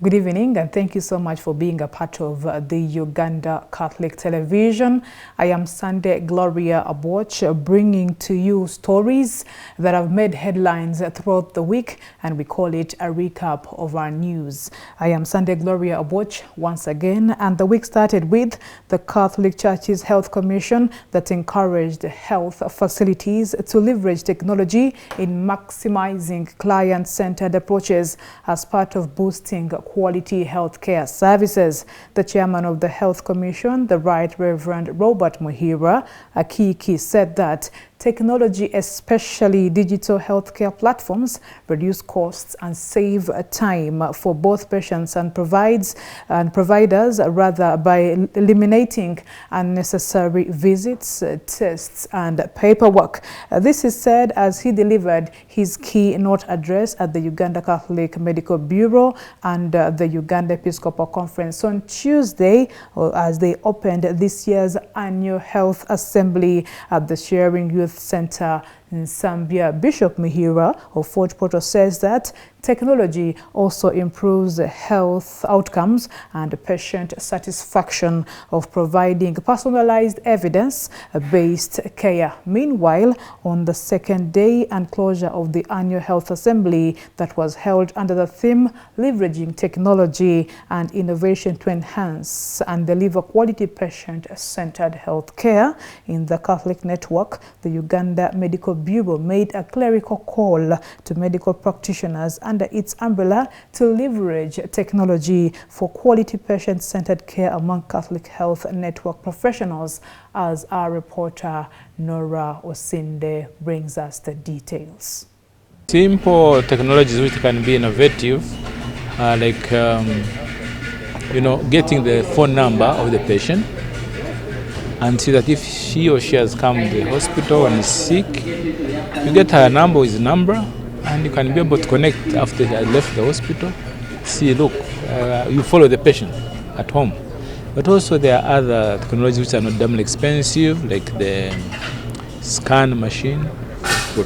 Good evening, and thank you so much for being a part of the Uganda Catholic Television. I am Sunday Gloria Aboch, bringing to you stories that have made headlines throughout the week, and we call it a recap of our news. I am Sunday Gloria Aboch once again, and the week started with the Catholic Church's Health Commission that encouraged health facilities to leverage technology in maximizing client-centered approaches as part of boosting quality healthcare services. The chairman of the Health Commission, the Right Reverend Robert Muhira Akiki, said that technology, especially digital healthcare platforms, reduce costs and save time for both patients and providers, rather, by eliminating unnecessary visits, tests and paperwork. This is said as he delivered his keynote address at the Uganda Catholic Medical Bureau and the Uganda Episcopal Conference on Tuesday, as they opened this year's annual health assembly at the Sharing Youth Center in Zambia. Bishop Muhira of Fort Portal says that technology also improves health outcomes and patient satisfaction of providing personalized evidence-based care. Meanwhile, on the second day and closure of the annual health assembly that was held under the theme leveraging technology and innovation to enhance and deliver quality patient-centered health care in the Catholic network, the Uganda Medical Bureau made a clerical call to medical practitioners under its umbrella to leverage technology for quality patient-centered care among Catholic health network professionals, as our reporter Nora Osinde brings us the details. Simple technologies which can be innovative, like getting the phone number of the patient and see that if she or she has come to the hospital and is sick, you get her number, his number, and you can be able to connect after they left the hospital. See, look, you follow the patient at home. But also there are other technologies which are not damn expensive, like the scan machine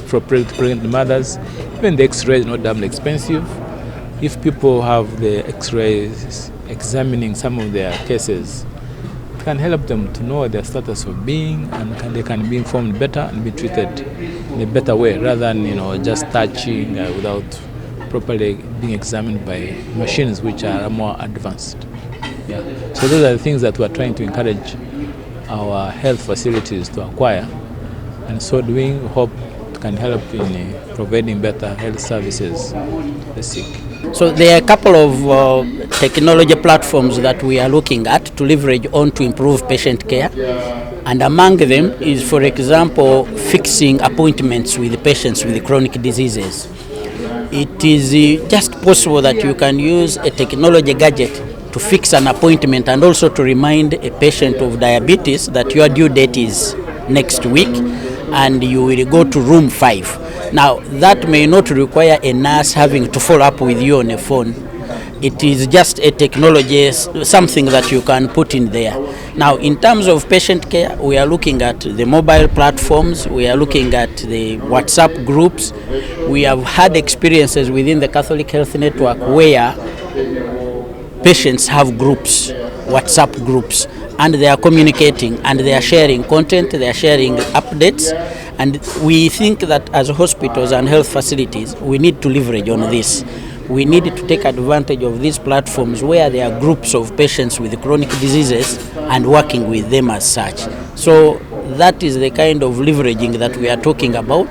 for pregnant mothers. Even the X-ray is not damn expensive. If people have the X-rays examining some of their cases, it can help them to know their status of being, and they can be informed better and be treated in a better way rather than just touching without properly being examined by machines which are more advanced. Yeah. So those are the things that we're trying to encourage our health facilities to acquire, and so doing, we hope it can help in providing better health services to the sick. So there are a couple of technology platforms that we are looking at to leverage on to improve patient care. And among them is, for example, fixing appointments with patients with chronic diseases. It is just possible that you can use a technology gadget to fix an appointment and also to remind a patient of diabetes that your due date is next week and you will go to room 5. Now, that may not require a nurse having to follow up with you on a phone. It is just a technology, something that you can put in there. Now, in terms of patient care, we are looking at the mobile platforms, we are looking at the WhatsApp groups. We have had experiences within the Catholic Health Network where patients have groups, WhatsApp groups, and they are communicating and they are sharing content, they are sharing updates. And we think that as hospitals and health facilities, we need to leverage on this. We need to take advantage of these platforms where there are groups of patients with chronic diseases and working with them as such. So that is the kind of leveraging that we are talking about,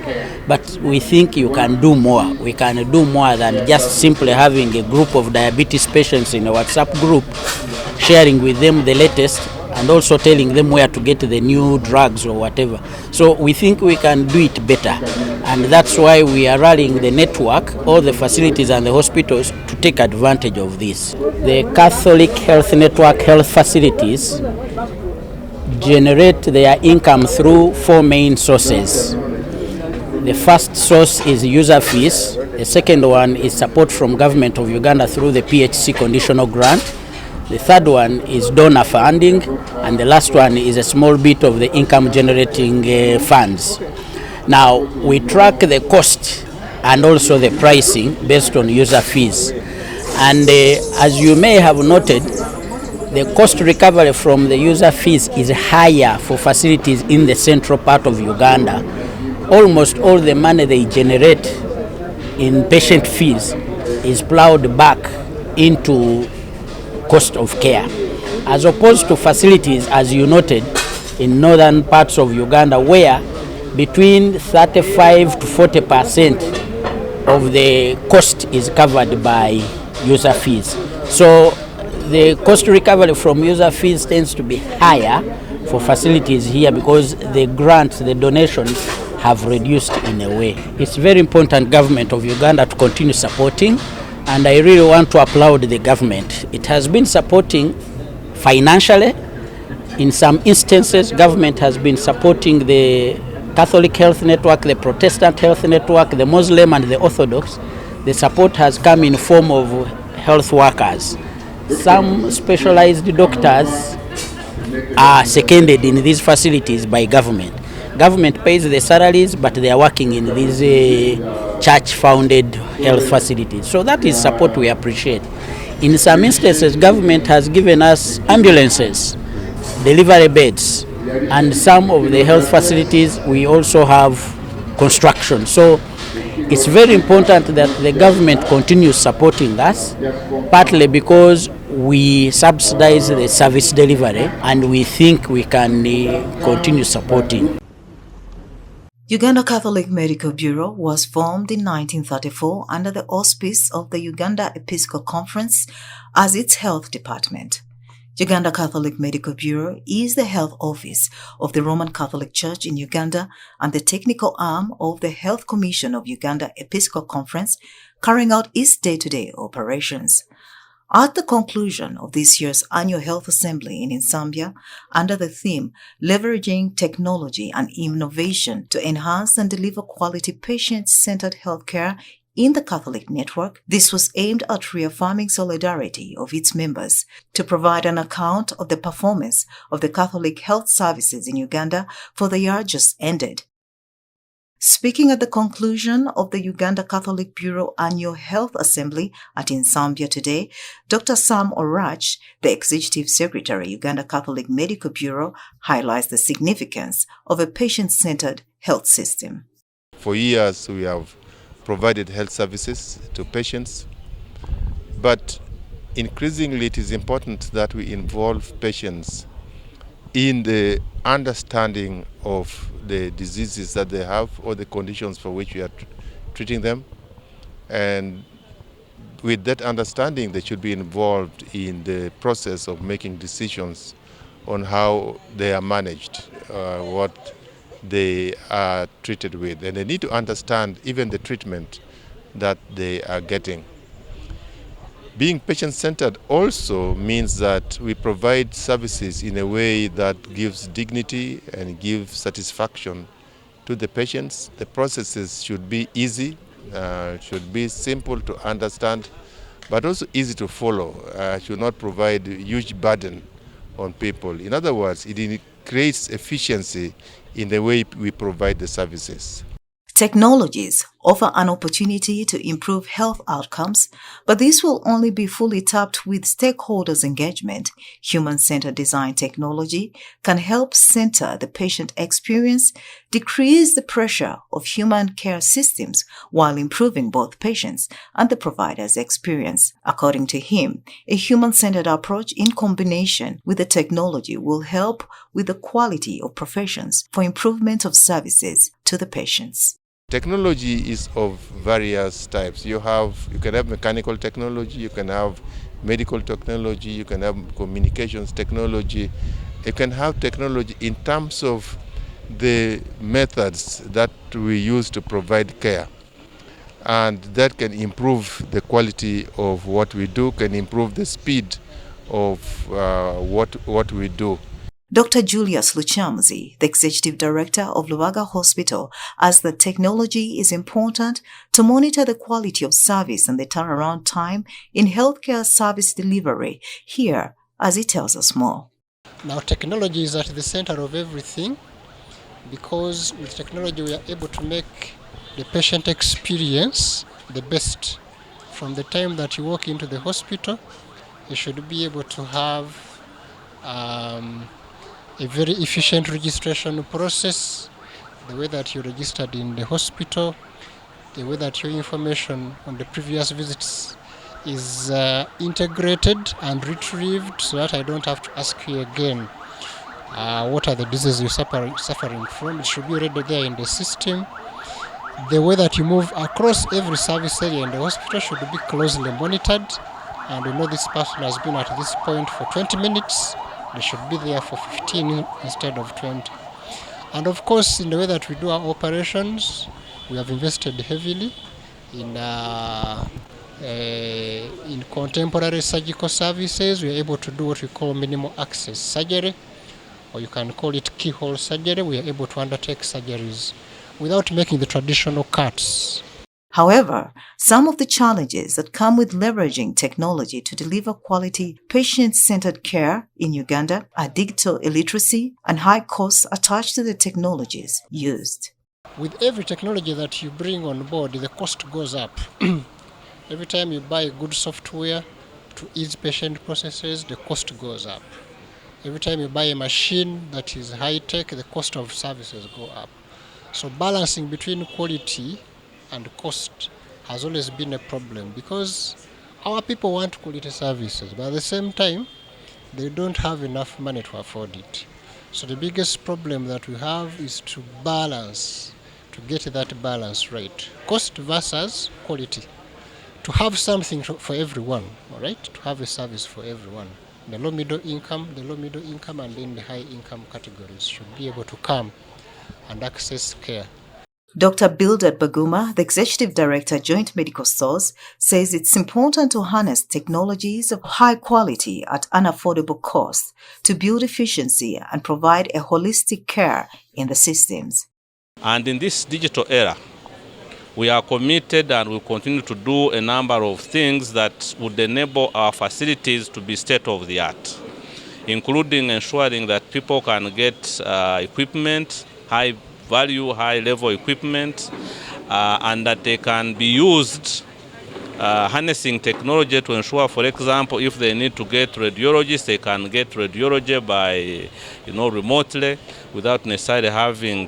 but we think you can do more. We can do more than just simply having a group of diabetes patients in a WhatsApp group, sharing with them the latest and also telling them where to get the new drugs or whatever. So we think we can do it better, and that's why we are rallying the network, all the facilities and the hospitals to take advantage of this. The Catholic Health Network health facilities generate their income through 4 main sources. The first source is user fees. The second one is support from Government of Uganda through the PHC conditional grant. The third one is donor funding, and the last one is a small bit of the income generating funds. Now, we track the cost and also the pricing based on user fees. And as you may have noted, the cost recovery from the user fees is higher for facilities in the central part of Uganda. Almost all the money they generate in patient fees is plowed back into cost of care, as opposed to facilities, as you noted, in northern parts of Uganda, where between 35 to 40% of the cost is covered by user fees. So the cost recovery from user fees tends to be higher for facilities here because the grants, the donations have reduced in a way. It's very important, government of Uganda, to continue supporting, and I really want to applaud the government. It has been supporting financially. In some instances, government has been supporting the Catholic Health Network, the Protestant Health Network, the Muslim and the Orthodox. The support has come in form of health workers. Some specialized doctors are seconded in these facilities by government. Government pays the salaries, but they are working in these church-founded health facilities. So that is support we appreciate. In some instances, government has given us ambulances, delivery beds, and some of the health facilities we also have construction. So it's very important that the government continues supporting us, partly because we subsidize the service delivery, and we think we can continue supporting. Uganda Catholic Medical Bureau was formed in 1934 under the auspice of the Uganda Episcopal Conference as its health department. Uganda Catholic Medical Bureau is the health office of the Roman Catholic Church in Uganda and the technical arm of the Health Commission of Uganda Episcopal Conference, carrying out its day-to-day operations. At the conclusion of this year's annual health assembly in Nsambya, under the theme Leveraging Technology and Innovation to Enhance and Deliver Quality Patient-Centered Healthcare in the Catholic Network, this was aimed at reaffirming solidarity of its members to provide an account of the performance of the Catholic health services in Uganda for the year just ended. Speaking at the conclusion of the Uganda Catholic Bureau Annual Health Assembly at Nsambya today, Dr. Sam Orach, the Executive Secretary, Uganda Catholic Medical Bureau, highlights the significance of a patient-centered health system. For years, we have provided health services to patients, but increasingly it is important that we involve patients in the understanding of the diseases that they have or the conditions for which we are treating them. And with that understanding, they should be involved in the process of making decisions on how they are managed, what they are treated with. And they need to understand even the treatment that they are getting. Being patient-centered also means that we provide services in a way that gives dignity and gives satisfaction to the patients. The processes should be easy, should be simple to understand, but also easy to follow. Should not provide huge burden on people. In other words, it creates efficiency in the way we provide the services. Technologies offer an opportunity to improve health outcomes, but this will only be fully tapped with stakeholders' engagement. Human-centered design technology can help center the patient experience, decrease the pressure of human care systems while improving both patients and the provider's experience. According to him, a human-centered approach in combination with the technology will help with the quality of professions for improvement of services to the patients. Technology is of various types. You can have mechanical technology, you can have medical technology, you can have communications technology. You can have technology in terms of the methods that we use to provide care. And that can improve the quality of what we do, can improve the speed of what we do. Dr. Julius Luchamzi, the Executive Director of Lubaga Hospital, as the technology is important to monitor the quality of service and the turnaround time in healthcare service delivery. Here, as he tells us more. Now, technology is at the center of everything, because with technology we are able to make the patient experience the best from the time that you walk into the hospital, you should be able to have a very efficient registration process, the way that you registered in the hospital, the way that your information on the previous visits is integrated and retrieved, so that I don't have to ask you again what are the diseases you're suffering from. It should be already there in the system. The way that you move across every service area in the hospital should be closely monitored, and we know this person has been at this point for 20 minutes. They should be there for 15 instead of 20. And of course, in the way that we do our operations, we have invested heavily in contemporary surgical services. We are able to do what we call minimal access surgery, or you can call it keyhole surgery. We are able to undertake surgeries without making the traditional cuts. However, some of the challenges that come with leveraging technology to deliver quality, patient-centered care in Uganda are digital illiteracy and high costs attached to the technologies used. With every technology that you bring on board, the cost goes up. Every time you buy good software to ease patient processes, the cost goes up. Every time you buy a machine that is high-tech, the cost of services go up. So balancing between quality and cost has always been a problem, because our people want quality services, but at the same time, they don't have enough money to afford it. So the biggest problem that we have is to balance, to get that balance right. Cost versus quality. To have something for everyone, all right? To have a service for everyone. The low middle income, and then the high income categories should be able to come and access care. Dr. Bildad Baguma, the Executive Director, Joint Medical Stores, says it's important to harness technologies of high quality at unaffordable cost to build efficiency and provide a holistic care in the systems. And in this digital era, we are committed and will continue to do a number of things that would enable our facilities to be state-of-the-art, including ensuring that people can get equipment, high-value, high-level equipment, and that they can be used harnessing technology to ensure, for example, if they need to get radiologists, they can get radiology by, remotely, without necessarily having,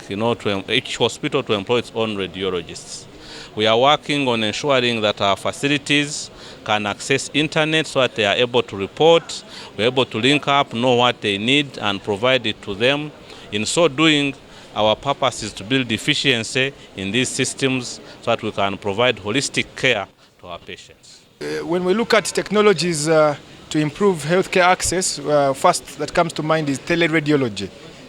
each hospital to employ its own radiologists. We are working on ensuring that our facilities can access internet so that they are able to report, we're able to link up, know what they need, and provide it to them. In so doing, our purpose is to build efficiency in these systems so that we can provide holistic care to our patients. When we look at technologies to improve healthcare access, first that comes to mind is teleradiology.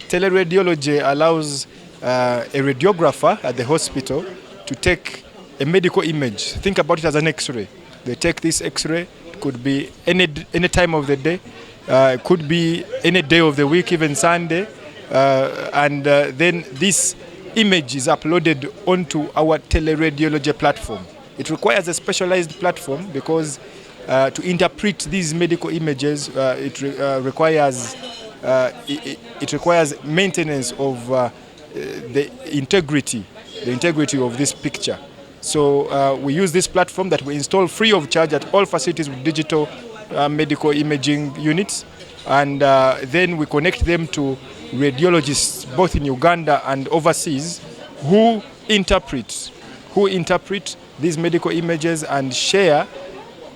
Teleradiology allows a radiographer at the hospital to take a medical image. Think about it as an X-ray. They take this X-ray. It could be any time of the day. It could be any day of the week, even Sunday. And then this image is uploaded onto our teleradiology platform. It requires a specialized platform because to interpret these medical images, it requires maintenance of the integrity of this picture. So we use this platform that we install free of charge at all facilities with digital medical imaging units, and then we connect them to radiologists both in Uganda and overseas who interpret these medical images and share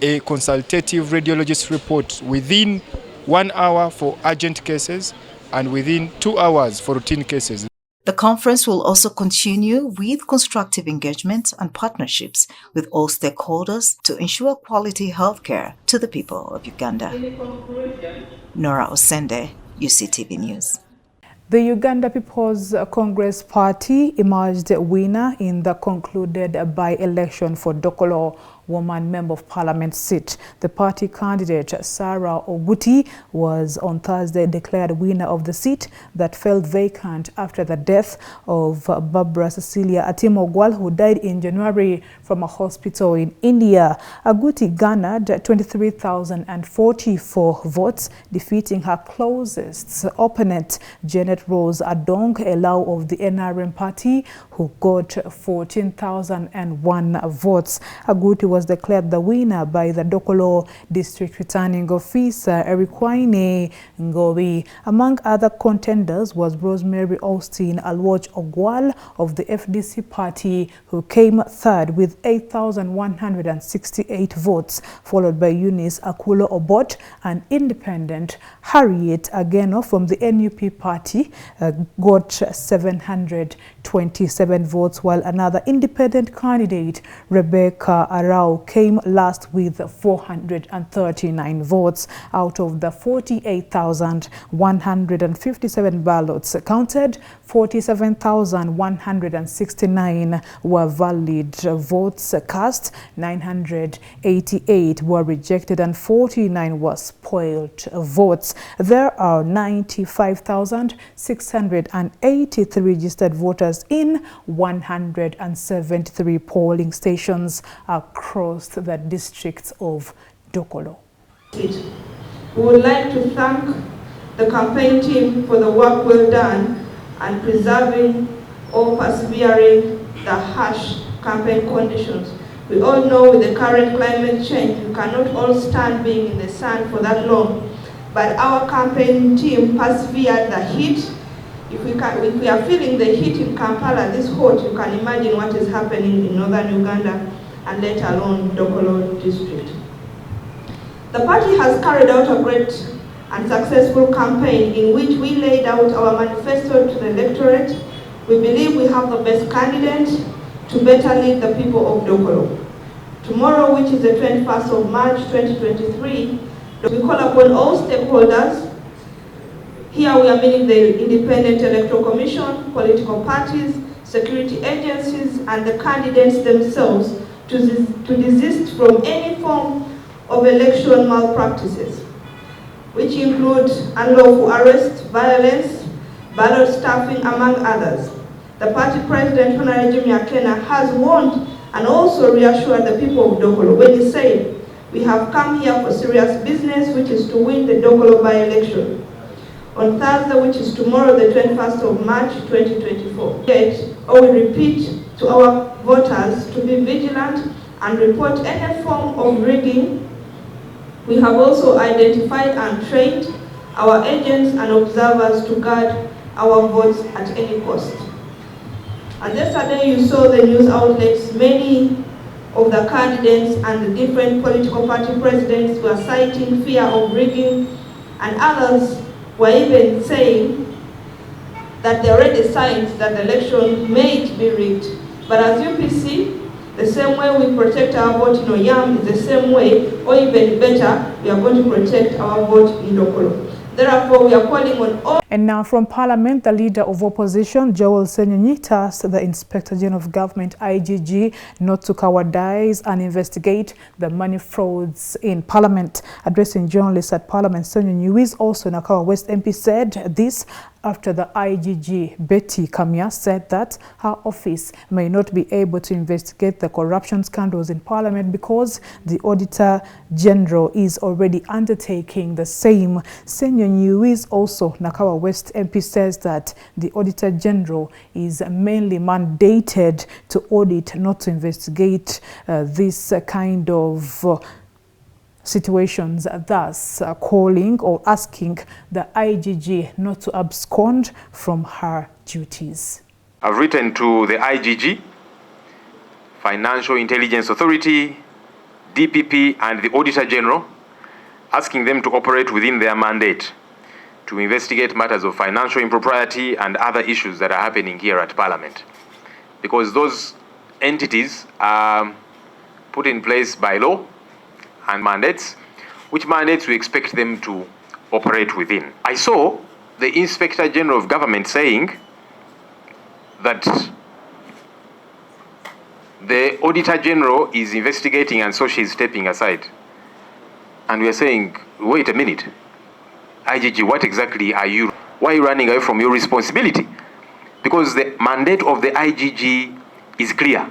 a consultative radiologist report within 1 hour for urgent cases and within 2 hours for routine cases. The conference will also continue with constructive engagement and partnerships with all stakeholders to ensure quality healthcare to the people of Uganda. Nora Osende, UCTV News. The Uganda People's Congress Party emerged winner in the concluded by-election for Dokolo Woman Member of Parliament seat. The party candidate Sarah Oguti was on Thursday declared winner of the seat that fell vacant after the death of Barbara Cecilia Atimogwal, who died in January from a hospital in India. Oguti garnered 23,044 votes, defeating her closest opponent, Janet Rose Adong Elau of the NRM party, who got 14,001 votes. Oguti was was declared the winner by the Dokolo District Returning Officer Erikwaine Ngowi. Among other contenders was Rosemary Austin Alwach Ogwal of the FDC party, who came third with 8,168 votes, followed by Eunice Akulo Obot, an independent. Harriet Ageno from the NUP party got 727 votes, while another independent candidate, Rebecca Arau, came last with 439 votes. Out of the 48,157 ballots counted, 47,169 were valid votes cast, 988 were rejected, and 49 were spoiled votes. There are 95,683 registered voters in 173 polling stations across the districts of Dokolo. We would like to thank the campaign team for the work well done and preserving or persevering the harsh campaign conditions. We all know with the current climate change, you cannot all stand being in the sun for that long. But our campaign team persevered the heat. If we are feeling the heat in Kampala this hot, you can imagine what is happening in northern Uganda and let alone Dokolo district. The party has carried out a great and successful campaign in which we laid out our manifesto to the electorate. We believe we have the best candidate to better lead the people of Dokolo. Tomorrow, which is the 21st of March 2023, we call upon all stakeholders. Here we are meeting the Independent Electoral Commission, political parties, security agencies, and the candidates themselves to desist from any form of election malpractices, which include unlawful arrest, violence, ballot stuffing, among others. The party president, Honorable Jimmy Akena, has warned and also reassured the people of Dokolo when he said, "We have come here for serious business, which is to win the Dokolo by-election on Thursday, which is tomorrow, the 21st of March 2024. Yet, I will repeat to our voters to be vigilant and report any form of rigging. We have also identified and trained our agents and observers to guard our votes at any cost." And yesterday you saw the news outlets, many of the candidates and the different political party presidents were citing fear of rigging, and others were even saying that there are already signs that the election may be rigged. But as UPC, the same way we protect our vote in Oyam is the same way, or even better, we are going to protect our vote in Dokolo. Therefore, we are calling on all. And now from Parliament, the leader of opposition, Joel Senyonyi, tasked the Inspector General of Government, IGG, not to cowardice and investigate the money frauds in Parliament. Addressing journalists at Parliament, Senyonyi, who is also Nakawa West MP, said this after the IGG, Betty Kamya, said that her office may not be able to investigate the corruption scandals in Parliament because the Auditor General is already undertaking the same. Senyonyi, who is also Nakawa West MP, says that the Auditor General is mainly mandated to audit, not to investigate this kind of situations, thus calling or asking the IGG not to abscond from her duties. I've written to the IGG, Financial Intelligence Authority, DPP, and the Auditor General, asking them to operate within their mandate to investigate matters of financial impropriety and other issues that are happening here at Parliament. Because those entities are put in place by law and mandates, which mandates we expect them to operate within. I saw the Inspector General of Government saying that the Auditor General is investigating and so she's stepping aside. And we are saying, wait a minute, IGG, what exactly are you? Why are you running away from your responsibility? Because the mandate of the IGG is clear.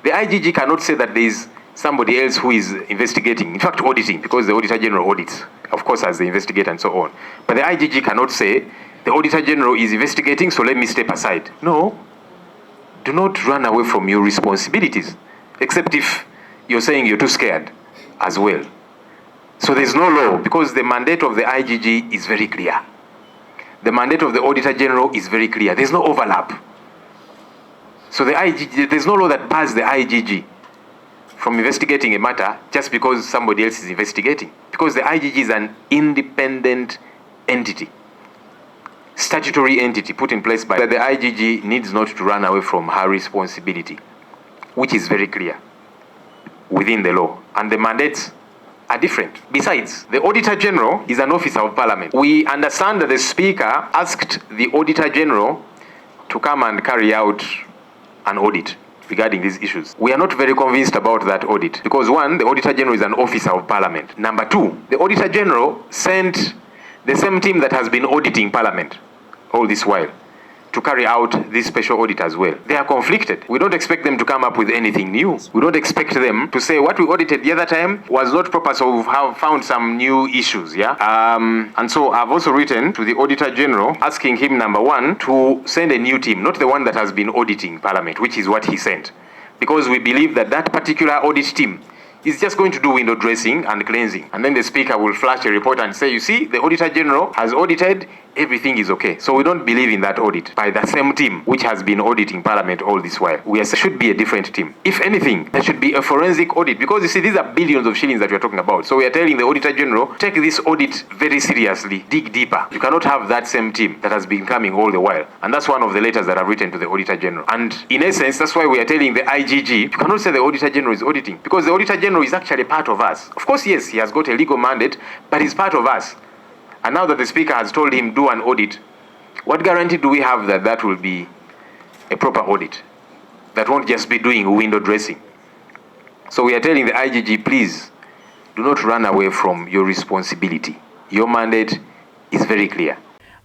The IGG cannot say that there is somebody else who is investigating, in fact auditing, because the Auditor General audits, of course, as the investigator and so on. But the IGG cannot say, the Auditor General is investigating, so let me step aside. No, do not run away from your responsibilities, except if you're saying you're too scared as well. So there's no law, because the mandate of the IGG is very clear. The mandate of the Auditor General is very clear. There's no overlap. So the IGG, there's no law that bars the IGG from investigating a matter just because somebody else is investigating. Because the IGG is an independent entity, statutory entity put in place by the IGG needs not to run away from her responsibility, which is very clear within the law. And the mandates are different. Besides, the Auditor General is an officer of Parliament. We understand that the Speaker asked the Auditor General to come and carry out an audit regarding these issues. We are not very convinced about that audit because, one, the Auditor General is an officer of Parliament. Number two, the Auditor General sent the same team that has been auditing Parliament all this while to carry out this special audit as well. They are conflicted. We don't expect them to come up with anything new. We don't expect them to say what we audited the other time was not proper, so we have found some new issues, yeah? And so I've also written to the Auditor General asking him, number one, to send a new team, not the one that has been auditing Parliament, which is what he sent. Because we believe that that particular audit team is just going to do window dressing and cleansing. And then the Speaker will flash a report and say, you see, the Auditor General has audited, everything is okay. So we don't believe in that audit by the same team which has been auditing Parliament all this while. There should be a different team. If anything, there should be a forensic audit, because you see, these are billions of shillings that we're talking about. So we are telling the Auditor General, take this audit very seriously, dig deeper. You cannot have that same team that has been coming all the while. And that's one of the letters that I've written to the Auditor General. And in essence, that's why we are telling the IGG, you cannot say the Auditor General is auditing, because the Auditor General is actually part of us. Of course, yes, he has got a legal mandate, but he's part of us. And now that the Speaker has told him do an audit, what guarantee do we have that that will be a proper audit? That won't just be doing window dressing. So we are telling the IGG, please, do not run away from your responsibility. Your mandate is very clear.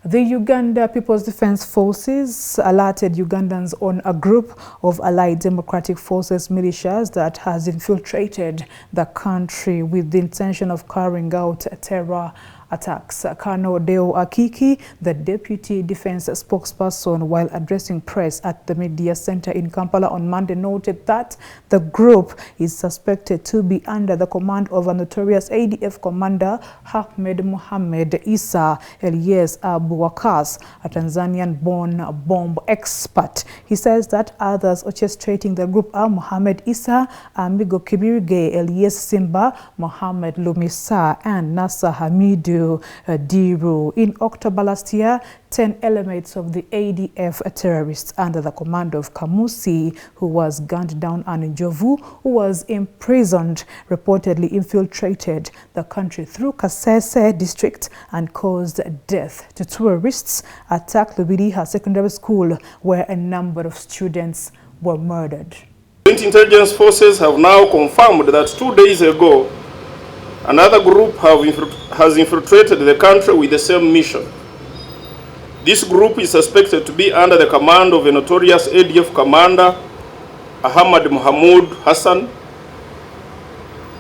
The Uganda People's Defense Forces alerted Ugandans on a group of Allied Democratic Forces militias that has infiltrated the country with the intention of carrying out terror attacks. Colonel Deo Akiki, the Deputy Defense spokesperson, while addressing press at the Media Center in Kampala on Monday, noted that the group is suspected to be under the command of a notorious ADF commander, Ahmed Mohamed Issa Elias Abu Wakas, a Tanzanian-born bomb expert. He says that others orchestrating the group are Mohamed Issa, Amigo Kibirige, Elias Simba, Mohamed Lumisa, and Nasser Hamidu Diru. In October last year, 10 elements of the ADF terrorists under the command of Kamusi, who was gunned down, and Njovu, who was imprisoned, reportedly infiltrated the country through Kasese district and caused death to tourists, attacked Lubiriha Secondary School, where a number of students were murdered. Intelligence forces have now confirmed that 2 days ago, another group has infiltrated the country with the same mission. This group is suspected to be under the command of a notorious ADF commander, Ahmad Mahmoud Hassan,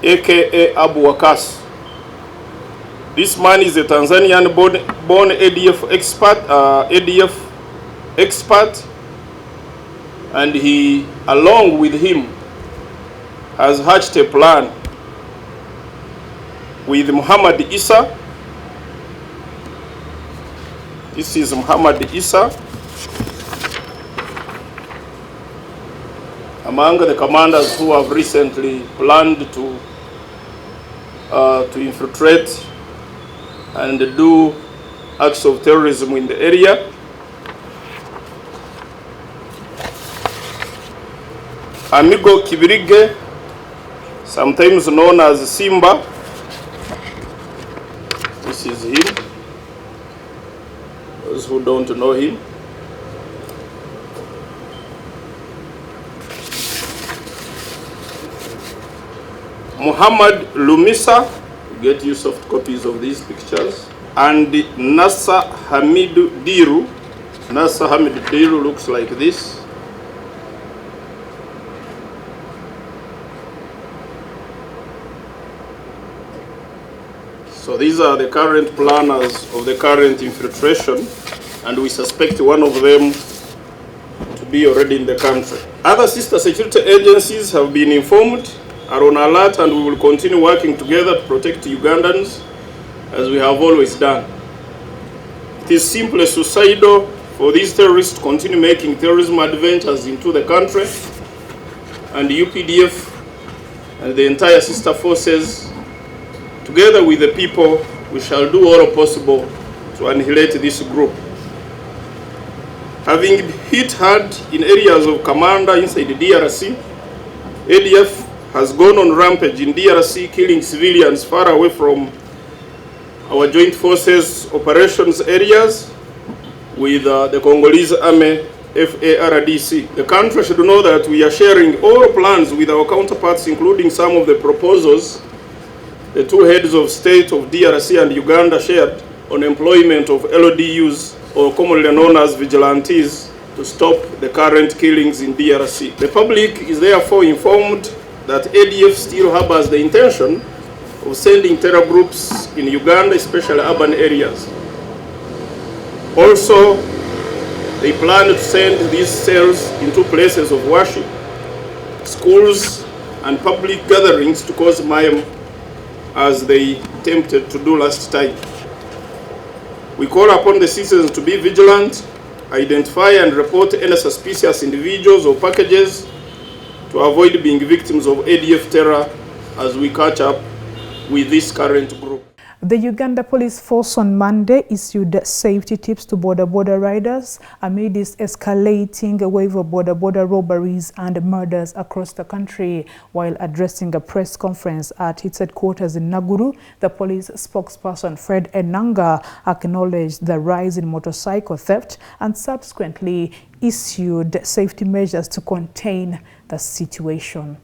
aka Abu Wakas. This man is a Tanzanian-born ADF expert, and he, along with him, has hatched a plan with Muhammad Issa. This is Muhammad Issa, among the commanders who have recently planned to infiltrate and do acts of terrorism in the area. Amigo Kibirige, sometimes known as Simba, this is him, those who don't know him. Muhammad Lumisa, get you soft copies of these pictures, and Nasser Hamidu Diru. Nasser Hamidu Diru looks like this. So these are the current planners of the current infiltration, and we suspect one of them to be already in the country. Other sister security agencies have been informed are on alert, and we will continue working together to protect Ugandans as we have always done. It is simply suicidal for these terrorists to continue making terrorism adventures into the country, and the UPDF and the entire sister forces, together with the people, we shall do all possible to annihilate this group. Having hit hard in areas of Kamanda inside the DRC, ADF has gone on rampage in DRC, killing civilians far away from our joint forces operations areas with the Congolese army, FARDC. The country should know that we are sharing all plans with our counterparts, including some of the proposals the two heads of state of DRC and Uganda shared on employment of LODUs, or commonly known as vigilantes, to stop the current killings in DRC. The public is therefore informed that ADF still harbors the intention of sending terror groups in Uganda, especially urban areas. Also, they plan to send these cells into places of worship, schools, and public gatherings to cause mayhem, as they attempted to do last time. We call upon the citizens to be vigilant, identify and report any suspicious individuals or packages to avoid being victims of ADF terror as we catch up with this current group. The Uganda Police Force on Monday issued safety tips to border riders amid this escalating wave of border robberies and murders across the country. While addressing a press conference at its headquarters in Naguru, the police spokesperson Fred Enanga acknowledged the rise in motorcycle theft and subsequently issued safety measures to contain the situation.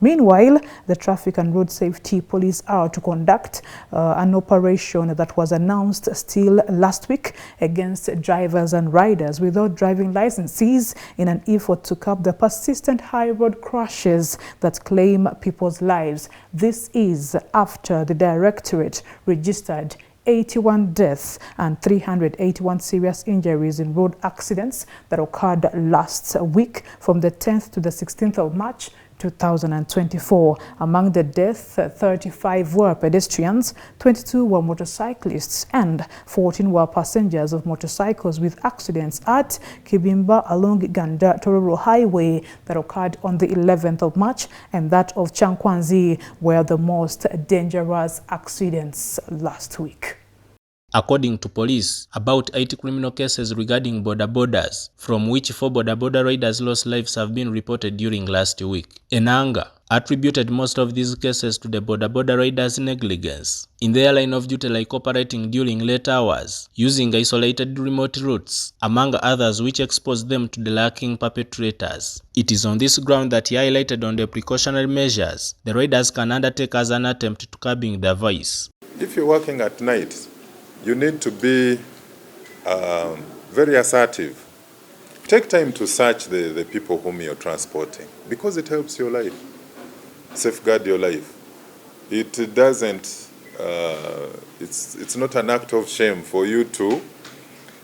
Meanwhile, the Traffic and Road Safety Police are to conduct an operation that was announced still last week against drivers and riders without driving licenses in an effort to curb the persistent high road crashes that claim people's lives. This is after the Directorate registered 81 deaths and 381 serious injuries in road accidents that occurred last week from the 10th to the 16th of March 2024. Among the deaths, 35 were pedestrians, 22 were motorcyclists, and 14 were passengers of motorcycles, with accidents at Kibimba along Ganda-Tororo Highway that occurred on the 11th of March, and that of Chankwanzi were the most dangerous accidents last week. According to police, about 80 criminal cases regarding borders, from which 4 border riders lost lives, have been reported during last week. Enanga attributed most of these cases to the border riders' negligence in their line of duty, like operating during late hours, using isolated remote routes, among others, which exposed them to the lurking perpetrators. It is on this ground that he highlighted on the precautionary measures the riders can undertake as an attempt to curbing the vice. If you're working at night, you need to be very assertive. Take time to search the people whom you're transporting, because it helps your life, safeguard your life. It doesn't, it's not an act of shame for you to,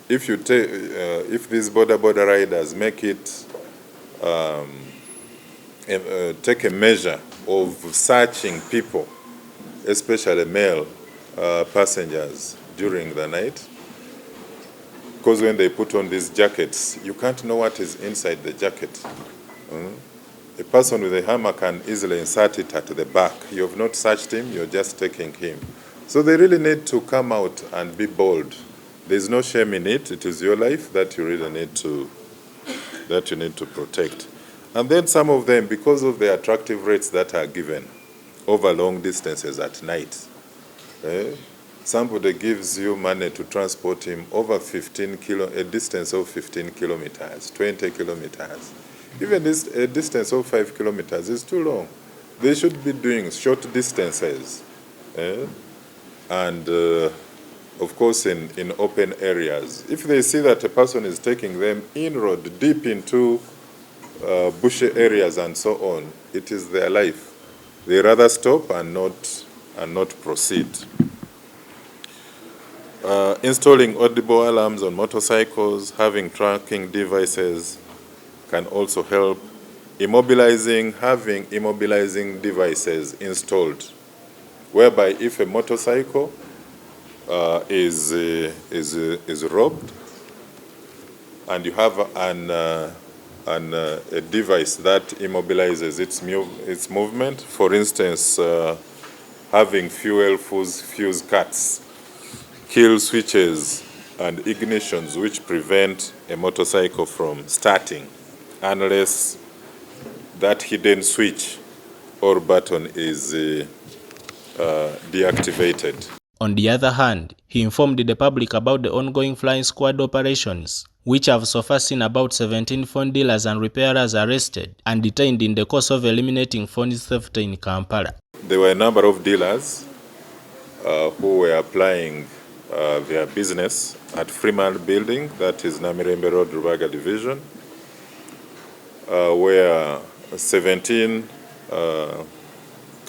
if these border riders make it, take a measure of searching people, especially male passengers, during the night, because when they put on these jackets, you can't know what is inside the jacket. A person with a hammer can easily insert it at the back. You have not searched him, you're just taking him. So they really need to come out and be bold. There's no shame in it. It is your life that you really need to protect. And then some of them, because of the attractive rates that are given over long distances at night, somebody gives you money to transport him over a distance of 15 kilometers, 20 kilometers. Even a distance of 5 kilometers is too long. They should be doing short distances. And of course in open areas. If they see that a person is taking them in-road, deep into bushy areas and so on, it is their life. They rather stop and not proceed. Installing audible alarms on motorcycles, having tracking devices can also help having immobilizing devices installed, whereby if a motorcycle is robbed and you have a device that immobilizes its movement, for instance, having fuel fuse cuts, kill switches and ignitions which prevent a motorcycle from starting unless that hidden switch or button is deactivated. On the other hand, he informed the public about the ongoing flying squad operations, which have so far seen about 17 phone dealers and repairers arrested and detained in the course of eliminating phone theft in Kampala. There were a number of dealers who were applying their business at Freeman Building, that is Namirembe Road, Rubaga Division, where 17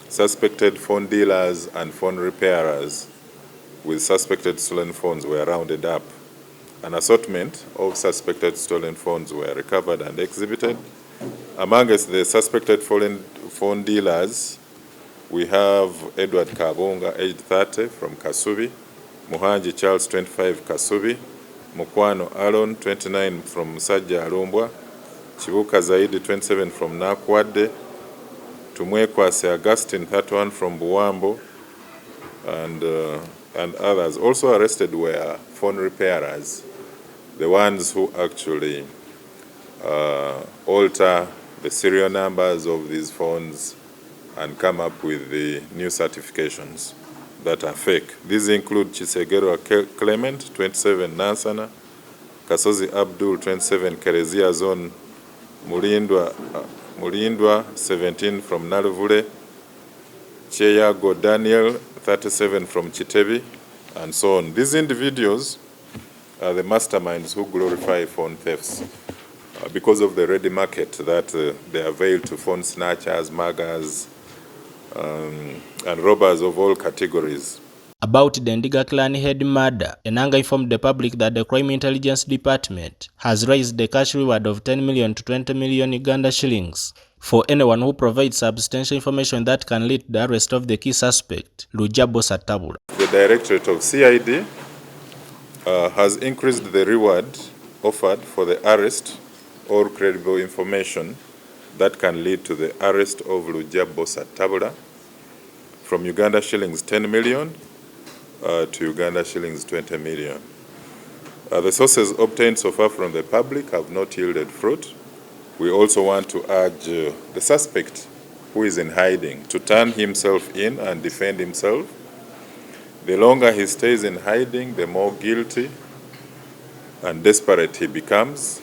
suspected phone dealers and phone repairers with suspected stolen phones were rounded up. An assortment of suspected stolen phones were recovered and exhibited. Amongst the suspected phone dealers, we have Edward Kabunga, aged 30, from Kasubi, Muhanji Charles, 25, Kasubi, Mukwano Aaron, 29, from Sajja Alumbwa, Chibuka Zaidi, 27, from Nakwadde, Tumwekwase Augustine, 31, from Buwambo, and others. Also arrested were phone repairers, the ones who actually alter the serial numbers of these phones and come up with the new certifications that are fake. These include Chisegero Clement, 27, Nansana, Kasozi Abdul, 27, Kerezia Zone, Mulindwa, 17, from Naluvule, Cheyago Daniel, 37, from Chitebi, and so on. These individuals are the masterminds who glorify phone thefts because of the ready market that they avail to phone snatchers, muggers, and robbers of all categories. About the Ndiga clan head murder, Enanga informed the public that the Crime Intelligence Department has raised the cash reward of 10 million to 20 million Uganda shillings for anyone who provides substantial information that can lead to the arrest of the key suspect, Lujabo Satabula. The Directorate of CID has increased the reward offered for the arrest or credible information that can lead to the arrest of Lujabo Satabula from Uganda shillings 10 million to Uganda shillings 20 million. The sources obtained so far from the public have not yielded fruit. We also want to urge the suspect who is in hiding to turn himself in and defend himself. The longer he stays in hiding, the more guilty and desperate he becomes,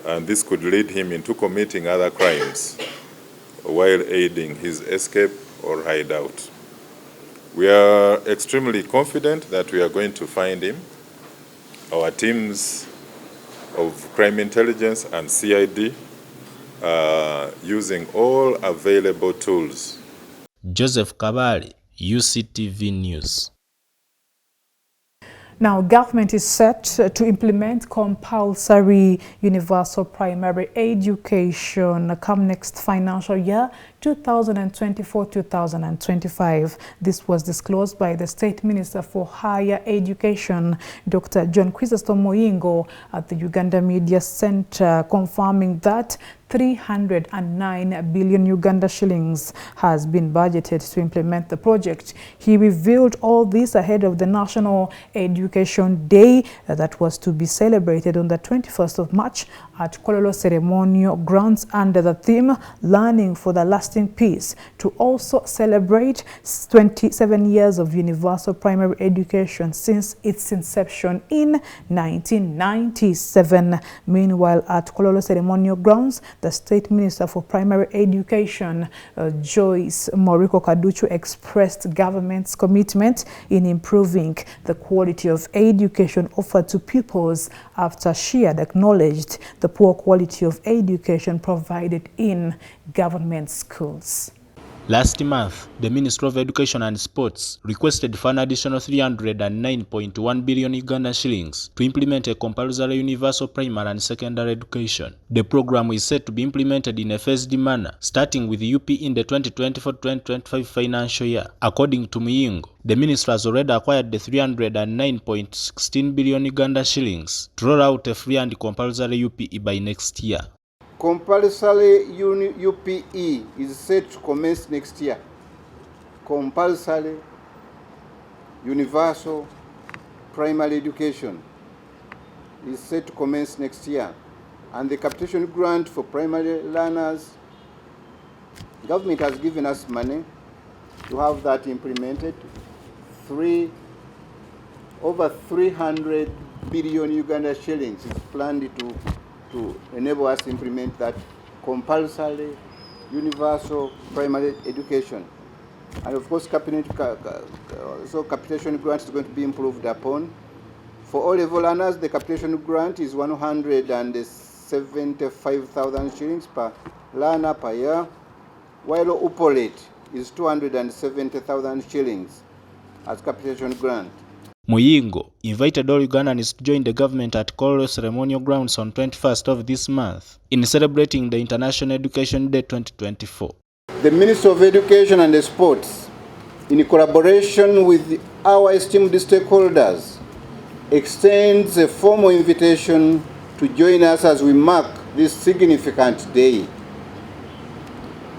and this could lead him into committing other crimes while aiding his escape or hideout. We are extremely confident that we are going to find him. Our teams of crime intelligence and CID are using all available tools. Joseph Kabali, Uctv News. Now, government is set to implement compulsory universal primary education come next financial year, 2024-2025. This was disclosed by the State Minister for Higher Education, Dr. John Chrysostom Moyingo, at the Uganda Media Center, confirming that 309 billion Uganda shillings has been budgeted to implement the project. He revealed all this ahead of the National Education Day that was to be celebrated on the 21st of March at Kololo Ceremonial Grounds under the theme Learning for the Lasting Peace, to also celebrate 27 years of universal primary education since its inception in 1997. Meanwhile, at Kololo Ceremonial Grounds, the State Minister for Primary Education, Joyce Moriko Kaduchu, expressed government's commitment in improving the quality of education offered to pupils after she had acknowledged the poor quality of education provided in government schools. Last month, the Ministry of Education and Sports requested for an additional 309.1 billion Uganda shillings to implement a compulsory universal primary and secondary education. The program is set to be implemented in a phased manner, starting with UP in the 2024-2025 financial year. According to Muyingo, the ministry has already acquired the 309.16 billion Uganda shillings to roll out a free and compulsory UPE by next year. Compulsory UPE is set to commence next year. Compulsory universal primary education is set to commence next year. And the capitation grant for primary learners, government has given us money to have that implemented. Over 300 billion Uganda shillings is planned to enable us to implement that compulsory universal primary education. And of course, capitation grant is going to be improved upon. For O-level learners, the capitation grant is 175,000 shillings per learner per year, while UPOLET is 270,000 shillings as capitation grant. Muyingo invited all Ugandans to join the government at Kololo Ceremonial Grounds on 21st of this month in celebrating the International Education Day 2024. The Ministry of Education and Sports, in collaboration with our esteemed stakeholders, extends a formal invitation to join us as we mark this significant day.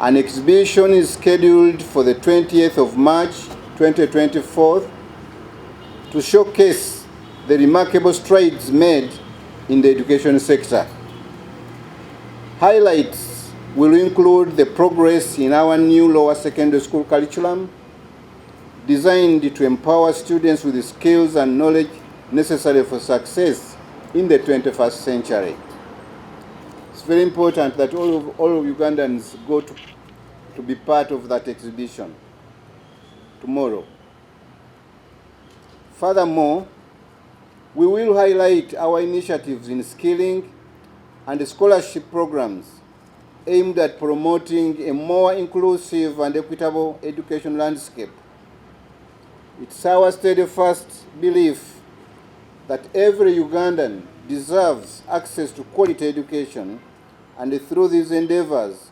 An exhibition is scheduled for the 20th of March 2024 to showcase the remarkable strides made in the education sector. Highlights will include the progress in our new lower secondary school curriculum, designed to empower students with the skills and knowledge necessary for success in the 21st century. It's very important that all of Ugandans go to be part of that exhibition tomorrow. Furthermore, we will highlight our initiatives in skilling and scholarship programs aimed at promoting a more inclusive and equitable education landscape. It's our steadfast belief that every Ugandan deserves access to quality education, and through these endeavors,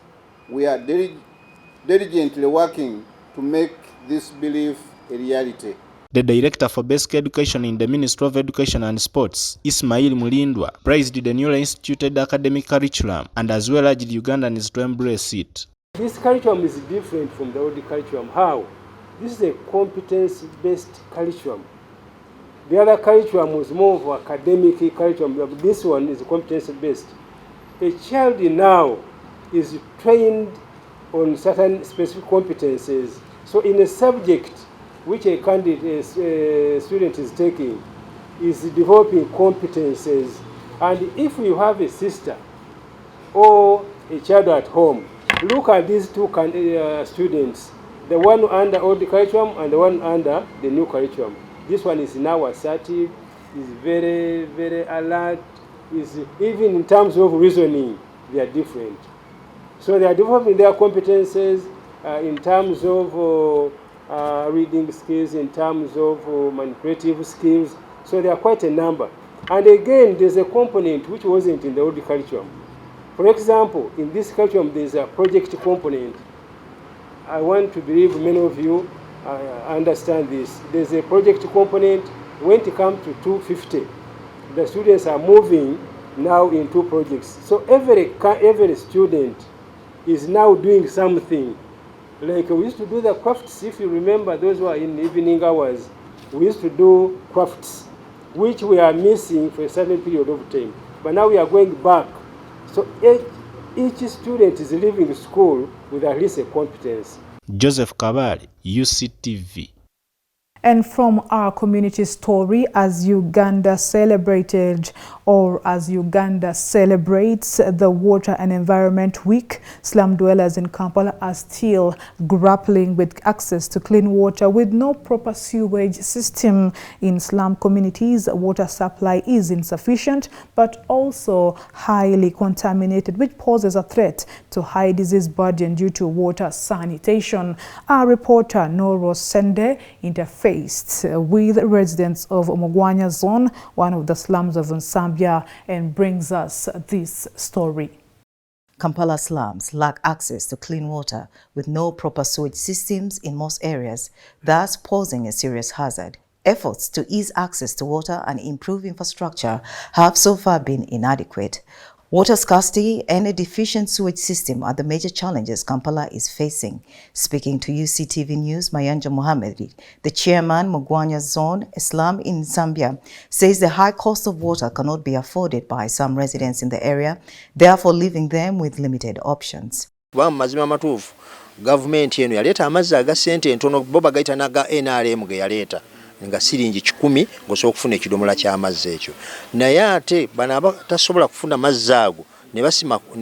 we are diligently working to make this belief a reality. The Director for Basic Education in the Ministry of Education and Sports, Ismail Mulindwa, praised the newly instituted academic curriculum and as well urged Ugandans to embrace it. This curriculum is different from the old curriculum. How? This is a competence-based curriculum. The other curriculum was more of academic curriculum, but this one is competence-based. A child now is trained on certain specific competences. So in a subject which a candidate, student is taking, is developing competences. And if you have a sister or a child at home, look at these two students, the one under old curriculum and the one under the new curriculum. This one is now assertive, is very, very alert, is even in terms of reasoning, they are different. So they are developing their competences in terms of reading skills, in terms of manipulative skills. So there are quite a number. And again, there's a component which wasn't in the old curriculum. For example, in this curriculum, there's a project component. I want to believe many of you understand this. There's a project component. When it comes to 250, the students are moving now into projects. So every student is now doing something. Like we used to do the crafts, if you remember, those who are in evening hours, we used to do crafts, which we are missing for a certain period of time. But now we are going back. So each student is leaving school with at least a competence. Joseph Kabali, Uctv. And from our community story, as Uganda celebrated or as Uganda celebrates the Water and Environment Week, slum dwellers in Kampala are still grappling with access to clean water. With no proper sewage system in slum communities, water supply is insufficient but also highly contaminated, which poses a threat to high disease burden due to water sanitation. Our reporter Noro Sende interfaced with residents of Mugwanya Zone, one of the slums of Nsambya, and brings us this story. Kampala slums lack access to clean water with no proper sewage systems in most areas, thus posing a serious hazard. Efforts to ease access to water and improve infrastructure have so far been inadequate. Water scarcity and a deficient sewage system are the major challenges Kampala is facing. Speaking to UCTV News, Mayanja Mohammed, the chairman, Mugwanya Zone, a slum in Zambia, says the high cost of water cannot be afforded by some residents in the area, therefore leaving them with limited options. Mazima matuufu government yenu yaleta amazzi aga sente ntono bo bagayita naga NRM ge yaleta nga siringi 10 ngoso okufuna ekidomola kya amazzi ekyo naye ate bana abatasobola kufuna mazzi ago ne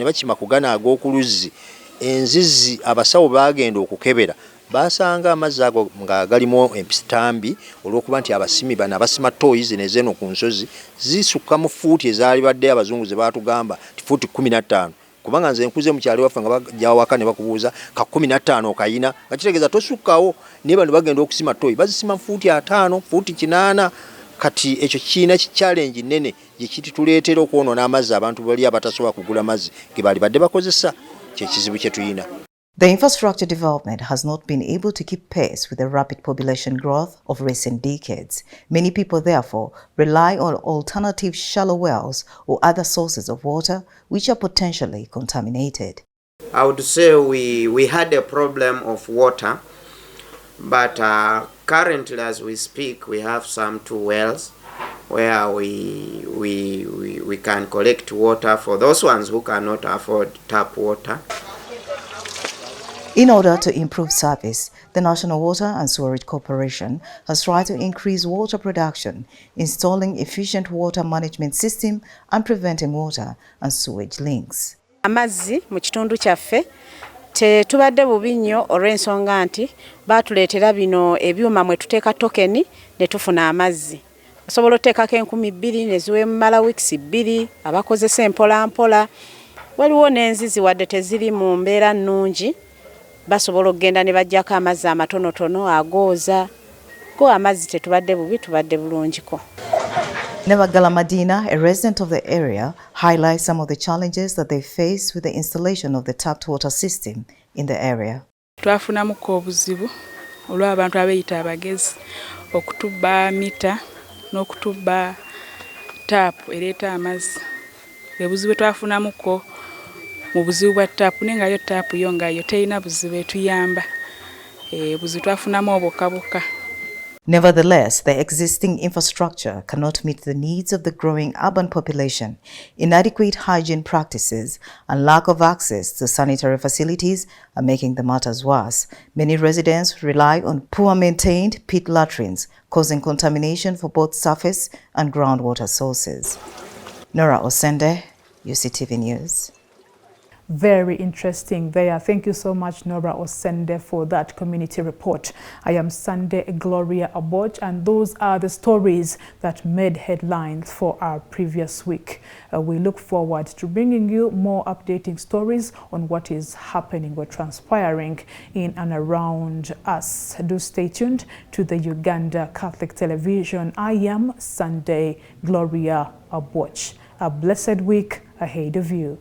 bakima kugana ag'okuluzi enzizi abasawo bagenda okukebera basanga amazzi ago nga galimo empitambi olwokuba nti abasimi bana abasima toys nezeno ku nsozi zisuka mu fuuti ezaali badde abazungu ze batugamba fuuti 15 kubanga nze nkuze mu kyali waffe nga bajja waka ne bakubuuza ka 15 okayina nga kitegeeza tosukawo ne bano bagenda okusima toyi bazisima fuuti 5 fuuti 8 kati ekyo kiina challenge nene yekituleetera okwonoona amazzi abantu bali abatasobola kugula mazzi ge bali badde bakozesa kyekizibu kye tuyina. The infrastructure development has not been able to keep pace with the rapid population growth of recent decades. Many people, therefore, rely on alternative shallow wells or other sources of water which are potentially contaminated. I would say we had a problem of water, but currently as we speak we have some 2 wells where we can collect water for those ones who cannot afford tap water. In order to improve service, the National Water and Sewerage Corporation has tried to increase water production, installing efficient water management system and preventing water and sewage links. Amazzi mu kitundu kyaffe tetubadde bubi nnyo olw'ensonga nti baatuleetera bino ebyuma mwe tuteeka tokeni ne tufuna amazzi. Osobola oteekako 2000 ne ziwemala weeks 2 abakozesa empola mpola. Waliwo n'enzizi wadde teziri mu mbeera nnungi basobola okugenda ne bajjako amazzi amatonotono agooza ko amazzi tetubadde bubi tubadde bulungiko. Nevagala Madina, a resident of the area, highlights some of the challenges that they face with the installation of the tapped water system in the area. Twafunamuko obuzibu olw'abantu abeeyita abagezi okutubba mita n'okutubba taapu ereeta amazzi. Ebuzibu twafunamuko mu buzibu bwa taapu nenga yo taapu yo nga yo terina buzibu etuyamba. Buzibu twafunamu obukabuka. Nevertheless, the existing infrastructure cannot meet the needs of the growing urban population. Inadequate hygiene practices and lack of access to sanitary facilities are making the matters worse. Many residents rely on poor maintained pit latrines, causing contamination for both surface and groundwater sources. Nora Osende, UCTV News. Very interesting there. Thank you so much, Nora Osende, for that community report. I am Sunday Gloria Aboch, and those are the stories that made headlines for our previous week. We look forward to bringing you more updating stories on what is happening or transpiring in and around us. Do stay tuned to the Uganda Catholic Television. I am Sunday Gloria Aboch. A blessed week ahead of you.